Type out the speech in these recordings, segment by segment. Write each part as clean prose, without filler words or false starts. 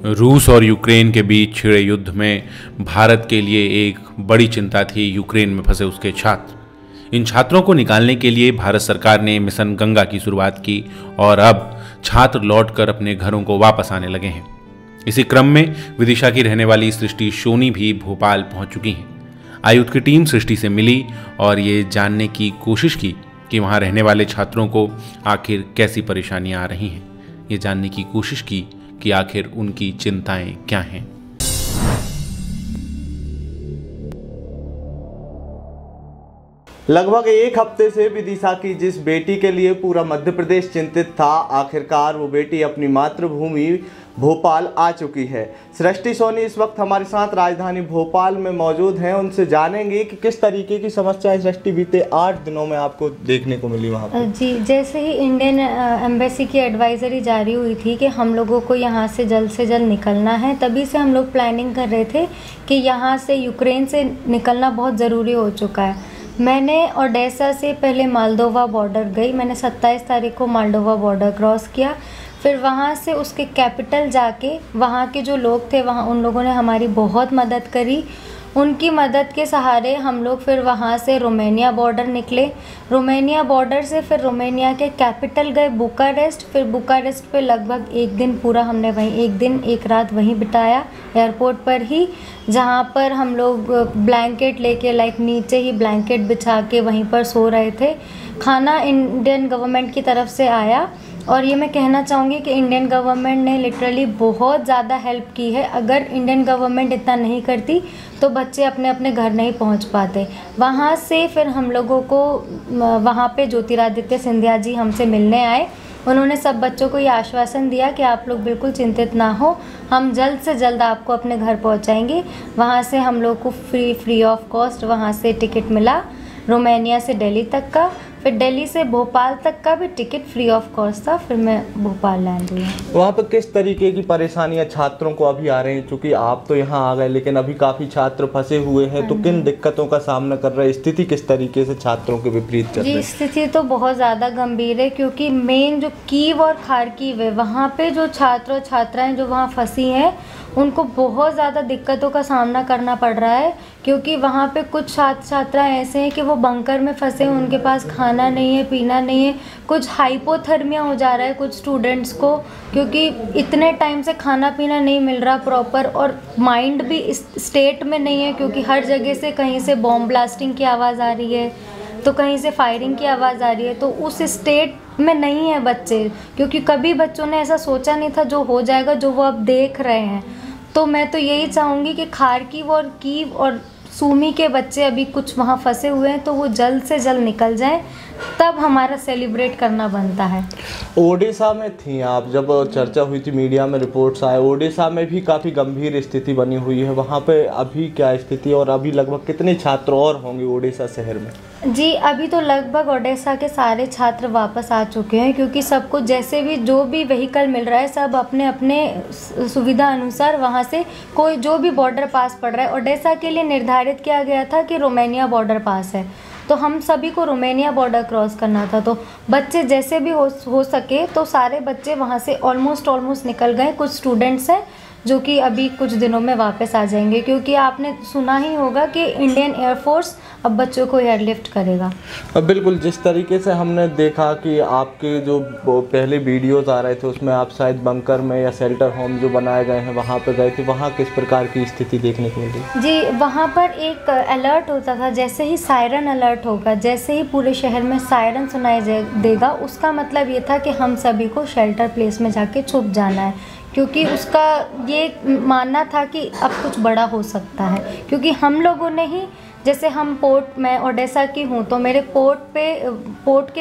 रूस और यूक्रेन के बीच छिड़े युद्ध में भारत के लिए एक बड़ी चिंता थी यूक्रेन में फंसे उसके छात्र। इन छात्रों को निकालने के लिए भारत सरकार ने मिशन गंगा की शुरुआत की और अब छात्र लौटकर अपने घरों को वापस आने लगे हैं। इसी क्रम में विदिशा की रहने वाली सृष्टि सोनी भी भोपाल पहुंच चुकी हैं। आयुक्त की टीम सृष्टि से मिली और ये जानने की कोशिश की कि वहां रहने वाले छात्रों को आखिर कैसी परेशानियां आ रही हैं। ये जानने की कोशिश की कि आखिर उनकी चिंताएं क्या हैं। लगभग एक हफ्ते से विदिशा की जिस बेटी के लिए पूरा मध्य प्रदेश चिंतित था, आखिरकार वो बेटी अपनी मातृभूमि भोपाल आ चुकी है। सृष्टि सोनी इस वक्त हमारे साथ राजधानी भोपाल में मौजूद हैं। उनसे जानेंगे कि किस तरीके की समस्याएं सृष्टि बीते 8 दिनों में आपको देखने को मिली वहाँ पर। जी, जैसे ही इंडियन एम्बेसी की एडवाइजरी जारी हुई थी कि हम लोगों को यहाँ से जल्द निकलना है, तभी से हम लोग प्लानिंग कर रहे थे कि यहाँ से यूक्रेन से निकलना बहुत ज़रूरी हो चुका है। मैंने ओडेसा से पहले मालदोवा बॉर्डर गई। मैंने 27 तारीख को मालदोवा बॉर्डर क्रॉस किया। फिर वहाँ से उसके कैपिटल जाके वहाँ के जो लोग थे, वहाँ उन लोगों ने हमारी बहुत मदद करी। उनकी मदद के सहारे हम लोग फिर वहाँ से रोमानिया बॉर्डर निकले। रोमानिया बॉर्डर से फिर रोमानिया के कैपिटल गए बुकारेस्ट। फिर बुकारेस्ट पे लगभग एक दिन पूरा हमने वहीं एक दिन एक रात वहीं बिताया एयरपोर्ट पर ही, जहाँ पर हम लोग ब्लैंकेट लेके नीचे ही ब्लैंकेट बिछा के वहीं पर सो रहे थे। खाना इंडियन गवर्नमेंट की तरफ से आया और ये मैं कहना चाहूँगी कि इंडियन गवर्नमेंट ने लिटरली बहुत ज़्यादा हेल्प की है। अगर इंडियन गवर्नमेंट इतना नहीं करती तो बच्चे अपने अपने घर नहीं पहुँच पाते। वहाँ से फिर हम लोगों को वहाँ पे ज्योतिरादित्य सिंधिया जी हमसे मिलने आए। उन्होंने सब बच्चों को ये आश्वासन दिया कि आप लोग बिल्कुल चिंतित ना हो, हम जल्द से जल्द आपको अपने घर पहुँचाएंगे। वहाँ से हम लोग को फ्री ऑफ कॉस्ट वहाँ से टिकट मिला रोमानिया से दिल्ली तक का। फिर दिल्ली से भोपाल तक का भी टिकट फ्री ऑफ कॉस्ट था। फिर मैं भोपाल लैंड हुई। वहाँ पर किस तरीके की परेशानियाँ छात्रों को अभी आ रही हैं? क्योंकि आप तो यहाँ आ गए लेकिन अभी काफ़ी छात्र फंसे हुए हैं, तो किन दिक्कतों का सामना कर रहे हैं? स्थिति किस तरीके से छात्रों के विपरीत चल रही है? जी, स्थिति तो बहुत ज़्यादा गंभीर है, क्योंकि मेन जो कीव और खारकीव है, वहाँ पे जो छात्र और छात्राएँ जो वहाँ फंसी हैं उनको बहुत ज़्यादा दिक्कतों का सामना करना पड़ रहा है। क्योंकि वहाँ पे कुछ छात्र छात्राएँ ऐसे हैं कि वो बंकर में फंसे हैं, उनके पास खाना नहीं है, पीना नहीं है। कुछ हाइपोथर्मिया हो जा रहा है कुछ स्टूडेंट्स को, क्योंकि इतने टाइम से खाना पीना नहीं मिल रहा प्रॉपर, और माइंड भी इस स्टेट में नहीं है, क्योंकि हर जगह से कहीं से बॉम्ब ब्लास्टिंग की आवाज़ आ रही है तो कहीं से फायरिंग की आवाज़ आ रही है। तो उस स्टेट में नहीं है बच्चे, क्योंकि कभी बच्चों ने ऐसा सोचा नहीं था जो हो जाएगा, जो वो अब देख रहे हैं। तो मैं तो यही चाहूँगी कि खारकीव और कीव और सूमी के बच्चे अभी कुछ वहाँ फंसे हुए हैं तो वो जल्द से जल्द निकल जाएं, तब हमारा सेलिब्रेट करना बनता है। ओडिशा में थी आप, जब चर्चा हुई थी, मीडिया में रिपोर्ट्स आए, ओडिशा में भी काफ़ी गंभीर स्थिति बनी हुई है। वहाँ पे अभी क्या स्थिति, और अभी लगभग कितने छात्र और होंगे ओडिशा शहर में? जी, अभी तो लगभग ओडिशा के सारे छात्र वापस आ चुके हैं, क्योंकि सबको जैसे भी जो भी व्हीकल मिल रहा है सब अपने अपने सुविधा अनुसार वहाँ से कोई जो भी बॉर्डर पास पड़ रहा है। ओडिशा के लिए निर्धारित किया गया था कि रोमानिया बॉर्डर पास है, तो हम सभी को रोमानिया बॉर्डर क्रॉस करना था। तो बच्चे जैसे भी हो सके तो सारे बच्चे वहाँ से ऑलमोस्ट निकल गए। कुछ स्टूडेंट्स हैं जो कि अभी कुछ दिनों में वापस आ जाएंगे, क्योंकि आपने सुना ही होगा कि इंडियन एयरफोर्स अब बच्चों को एयरलिफ्ट करेगा। बिल्कुल, जिस तरीके से हमने देखा कि आपके जो पहले वीडियोस आ रहे थे उसमें आप शायद बंकर में या शेल्टर होम जो बनाए गए हैं वहाँ पे गए थे, वहाँ किस प्रकार की स्थिति देखने को मिली? जी, वहाँ पर एक अलर्ट होता था, जैसे ही सायरन अलर्ट होगा, जैसे ही पूरे शहर में सायरन सुनाई देगा, उसका मतलब ये था कि हम सभी को शेल्टर प्लेस में जाके छुप जाना है, क्योंकि उसका ये मानना था कि अब कुछ बड़ा हो सकता है। क्योंकि हम लोगों ने ही, जैसे हम पोर्ट में ओडिशा की हूँ तो मेरे पोर्ट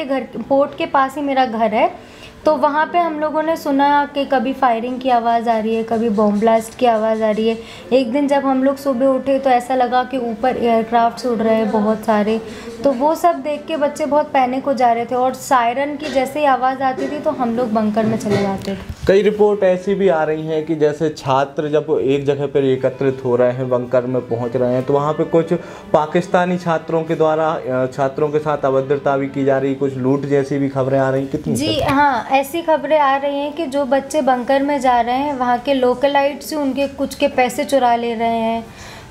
के पास ही मेरा घर है, तो वहाँ पे हम लोगों ने सुना कि कभी फायरिंग की आवाज़ आ रही है, कभी बॉम्ब ब्लास्ट की आवाज़ आ रही है। एक दिन जब हम लोग सुबह उठे तो ऐसा लगा कि ऊपर एयरक्राफ्ट उड़ रहे हैं बहुत सारे, तो वो सब देख के बच्चे बहुत पैनिक हो जा रहे थे, और सायरन की जैसे ही आवाज़ आती थी तो हम लोग बंकर में चले जाते थे। कई रिपोर्ट ऐसी भी आ रही हैं कि जैसे छात्र जब एक जगह पर एकत्रित हो रहे हैं, बंकर में पहुंच रहे हैं, तो वहां पे कुछ पाकिस्तानी छात्रों के द्वारा छात्रों के साथ अभद्रता भी की जा रही, कुछ लूट जैसी भी खबरें आ रही, कितनी? जी हाँ, ऐसी खबरें आ रही हैं कि जो बच्चे बंकर में जा रहे हैं वहाँ के लोकलाइट से उनके कुछ के पैसे चुरा ले रहे हैं,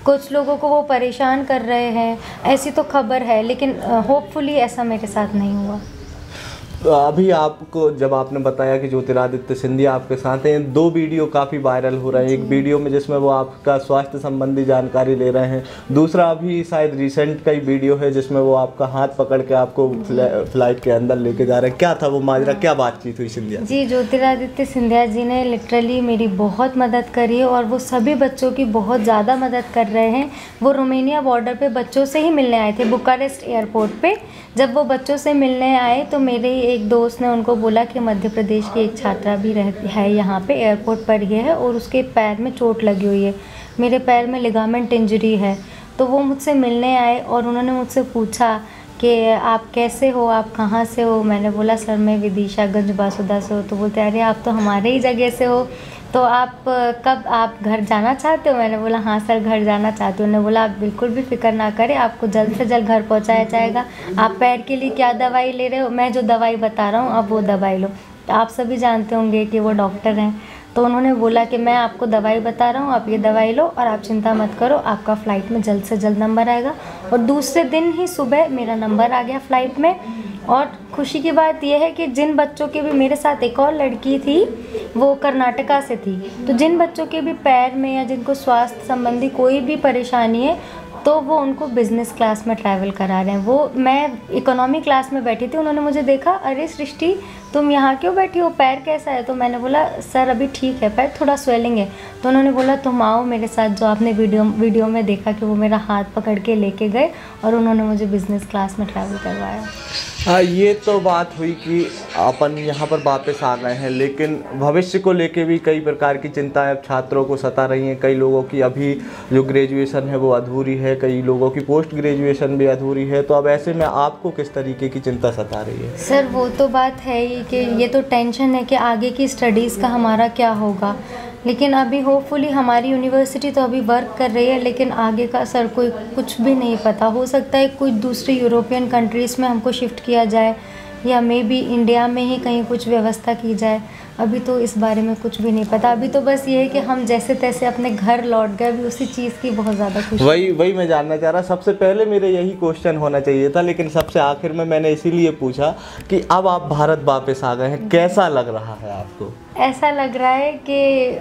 कुछ लोगों को वो परेशान कर रहे हैं, ऐसी तो खबर है, लेकिन होपफुली ऐसा मेरे साथ नहीं हुआ। अभी आपको जब आपने बताया कि ज्योतिरादित्य सिंधिया आपके साथ हैं, 2 वीडियो काफ़ी वायरल हो रहे हैं। एक वीडियो में जिसमें वो आपका स्वास्थ्य संबंधी जानकारी ले रहे हैं, दूसरा अभी शायद रिसेंट का ही वीडियो है जिसमें वो आपका हाथ पकड़ के आपको फ्लाइट के अंदर लेके जा रहे हैं। क्या था वो माजरा, क्या बातचीत हुई सिंधिया जी? ज्योतिरादित्य सिंधिया जी ने लिटरली मेरी बहुत मदद करी है और वो सभी बच्चों की बहुत ज़्यादा मदद कर रहे हैं। वो रोमानिया बॉर्डर पे बच्चों से ही मिलने आए थे, बुकारेस्ट एयरपोर्ट पे। जब वो बच्चों से मिलने आए तो मेरे एक दोस्त ने उनको बोला कि मध्य प्रदेश की एक छात्रा भी रहती है यहाँ पे, एयरपोर्ट पर ही है और उसके पैर में चोट लगी हुई है, मेरे पैर में लिगामेंट इंजरी है। तो वो मुझसे मिलने आए और उन्होंने मुझसे पूछा कि आप कैसे हो, आप कहाँ से हो? मैंने बोला सर मैं विदिशा गंज बासुदा से हो। तो बोलते अरे आप तो हमारे ही जगह से हो, तो आप कब आप घर जाना चाहते हो? मैंने बोला हाँ सर घर जाना चाहती हूँ। उन्होंने बोला आप बिल्कुल भी फिक्र ना करें, आपको जल्द से जल्द घर पहुँचाया जाएगा। आप पैर के लिए क्या दवाई ले रहे हो, मैं जो दवाई बता रहा हूँ आप वो दवाई लो। तो आप सभी जानते होंगे कि वो डॉक्टर हैं, तो उन्होंने बोला कि मैं आपको दवाई बता रहा हूँ, आप ये दवाई लो और आप चिंता मत करो, आपका फ़्लाइट में जल्द से जल्द नंबर आएगा। और दूसरे दिन ही सुबह मेरा नंबर आ गया फ़्लाइट में। और खुशी की बात यह है कि जिन बच्चों के भी, मेरे साथ एक और लड़की थी वो कर्नाटका से थी, तो जिन बच्चों के भी पैर में या जिनको स्वास्थ्य संबंधी कोई भी परेशानी है तो वो उनको बिज़नेस क्लास में ट्रैवल करा रहे हैं। वो, मैं इकोनॉमी क्लास में बैठी थी, उन्होंने मुझे देखा, अरे सृष्टि तुम यहाँ क्यों बैठी हो, पैर कैसा है? तो मैंने बोला सर अभी ठीक है, पैर थोड़ा स्वेलिंग है। तो उन्होंने बोला तुम आओ मेरे साथ, जो आपने वीडियो में देखा कि वो मेरा हाथ पकड़ के लेके गए और उन्होंने मुझे बिज़नेस क्लास में ट्रैवल करवाया। ये तो बात हुई कि अपन यहाँ पर वापस आ गए हैं, लेकिन भविष्य को लेके भी कई प्रकार की चिंताएं अब छात्रों को सता रही हैं। कई लोगों की अभी जो ग्रेजुएशन है वो अधूरी है, कई लोगों की पोस्ट ग्रेजुएशन भी अधूरी है। तो अब ऐसे में आपको किस तरीके की चिंता सता रही है? सर वो तो बात है ही कि ये तो टेंशन है कि आगे की स्टडीज़ का हमारा क्या होगा, लेकिन अभी होपफुली हमारी यूनिवर्सिटी तो अभी वर्क कर रही है, लेकिन आगे का सर कोई कुछ भी नहीं पता। हो सकता है कुछ दूसरी यूरोपियन कंट्रीज़ में हमको शिफ्ट किया जाए या मे बी इंडिया में ही कहीं कुछ व्यवस्था की जाए। अभी तो इस बारे में कुछ भी नहीं पता। अभी तो बस ये है कि हम जैसे तैसे अपने घर लौट गए, अभी उसी चीज़ की बहुत ज़्यादा खुशी। वही मैं जानना चाह रहा, सबसे पहले मेरे यही क्वेश्चन होना चाहिए था, लेकिन सबसे आखिर में मैंने इसीलिए पूछा कि अब आप भारत वापस आ गए हैं, कैसा लग रहा है आपको? ऐसा लग रहा है कि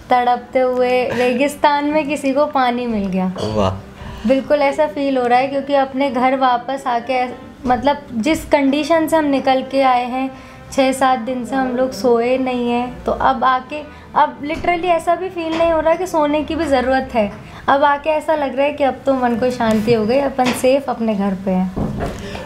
तड़पते हुए रेगिस्तान में किसी को पानी मिल गया। वाह, बिल्कुल ऐसा फील हो रहा है, क्योंकि अपने घर वापस आके, मतलब जिस कंडीशन से हम निकल के आए हैं, 6-7 दिन से हम लोग सोए नहीं हैं, तो अब आके अब लिटरली ऐसा भी फील नहीं हो रहा कि सोने की भी ज़रूरत है। अब आके ऐसा लग रहा है कि अब तो मन को शांति हो गई, अपन सेफ अपने घर पे हैं।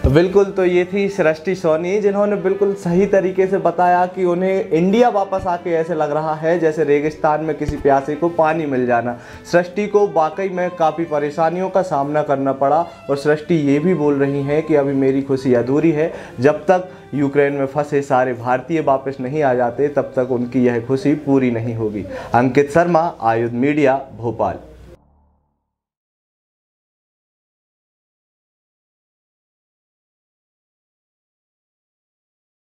बिल्कुल, तो ये थी सृष्टि सोनी, जिन्होंने बिल्कुल सही तरीके से बताया कि उन्हें इंडिया वापस आके ऐसे लग रहा है जैसे रेगिस्तान में किसी प्यासे को पानी मिल जाना। सृष्टि को वाकई में काफ़ी परेशानियों का सामना करना पड़ा और सृष्टि ये भी बोल रही हैं कि अभी मेरी खुशी अधूरी है, जब तक यूक्रेन में फंसे सारे भारतीय वापस नहीं आ जाते तब तक उनकी यह खुशी पूरी नहीं होगी। अंकित शर्मा, आयुध मीडिया, भोपाल।